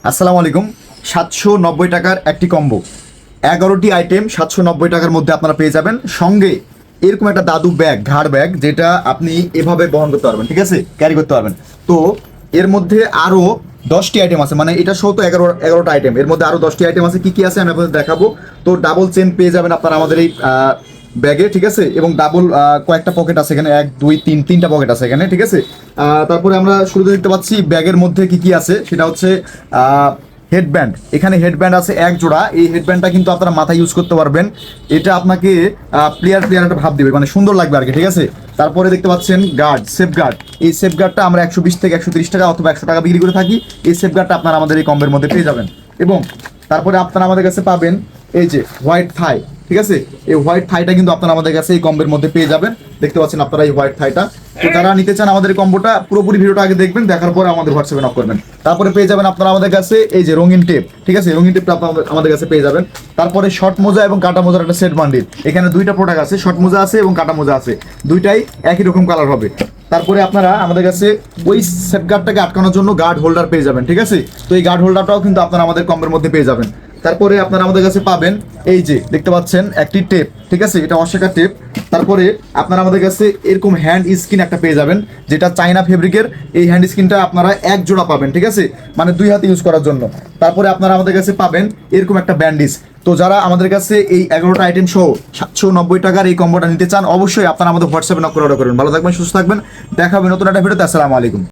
আসসালামু আলাইকুম। 790 টাকার একটি কম্বো, 11টি আইটেম 790 টাকার মধ্যে আপনারা পেয়ে যাবেন। সঙ্গে এরকম একটা দাদু ব্যাগ, ঘাড় ব্যাগ, যেটা আপনি এভাবে বহন করতে পারবেন, ঠিক আছে, ক্যারি করতে পারবেন। তো এর মধ্যে আরও 10টি আইটেম আছে, মানে এটা সহ তো 11টা আইটেম, এর মধ্যে আরও 10টি আইটেম আছে। কি কি আছে আমি আপনাদের দেখাবো। তো ডাবল চেন পেয়ে যাবেন আপনারা আমাদের এই ব্যাগে, ঠিক আছে, এবং ডাবল কয়েকটা পকেট আছে এখানে, 1 2 3 তিনটা পকেট আছে এখানে, ঠিক আছে। তারপরে আমরা শুরুতে দেখতে পাচ্ছি ব্যাগের মধ্যে কি কি আছে, সেটা হচ্ছে হেডব্যান্ড। এখানে হেডব্যান্ড আছে এক জোড়া। এই হেডব্যান্ডটা কিন্তু আপনারা মাথায় ইউজ করতে পারবেন। এটা আপনাকে প্লেয়ার একটা ভাব দিবে, মানে সুন্দর লাগবে আর কি, ঠিক আছে। তারপরে দেখতে পাচ্ছেন গার্ড, সেফ গার্ড। এই সেফ গার্ডটা আমরা 120 থেকে 130 টাকা অথবা 100 টাকা বিক্রি করে থাকি। এই সেফ গার্ডটা আপনারা আমাদের এই কম্বের মধ্যে পেয়ে যাবেন। এবং তারপরে আপনারা আমাদের কাছে পাবেন এই যে হোয়াইট থাই, ঠিক আছে। এই হোয়াইট থাইটা কিন্তু আপনারা আমাদের কাছে এই কম্বের মধ্যে পেয়ে যাবেন। দেখতে পাচ্ছেন আপনারা এই হোয়াইট থাইটা। তো যারা নিতে চান আমাদের কম্বোটা, পুরোপুরি ভিডিওটা আগে দেখবেন, দেখার পরে আমাদের হোয়াটসঅ্যাপে নক করবেন। তারপরে পেয়ে যাবেন আপনারা আমাদের কাছে এই যে রঙিন টেপ, ঠিক আছে, রঙিন টেপটা আপনারা আমাদের কাছে পেয়ে যাবেন। তারপরে শর্ট মোজা এবং কাটা মোজার একটা সেট বান্ডিল। এখানে দুইটা প্রোডাক্ট আছে, শর্ট মোজা আছে এবং কাটা মোজা আছে, দুইটাই একই রকম কালার হবে। তারপরে আপনারা আমাদের কাছে ওই সেফগার্ডটাকে আটকানোর জন্য গার্ড হোল্ডার পেয়ে যাবেন, ঠিক আছে। তো এই গার্ড হোল্ডারটাও কিন্তু আপনারা আমাদের কম্বের মধ্যে পেয়ে যাবেন। তারপরে আপনারা আমাদের কাছে পাবেন এই যে দেখতে পাচ্ছেন একটি টেপ, ঠিক আছে, এটা অশেখা টেপ। তারপরে আপনারা আমাদের কাছে এরকম হ্যান্ড স্কিন একটা পেয়ে যাবেন, যেটা চাইনা ফেব্রিকের। এই হ্যান্ড স্কিনটা আপনারা এক জোড়া পাবেন, ঠিক আছে, মানে দুই হাতে ইউজ করার জন্য। তারপরে আপনারা আমাদের কাছে পাবেন এরকম একটা ব্যান্ডিজ। তো যারা আমাদের কাছে এই 11টা আইটেম সহ 790 টাকার এই কম্বোটা নিতে চান, অবশ্যই আপনারা আমাদের হোয়াটসঅ্যাপে নক করে অর্ডার করবেন। ভালো থাকবেন, সুস্থ থাকবেন, দেখা হবে নতুন একটা ভিডিওতে। আসসালামু আলাইকুম।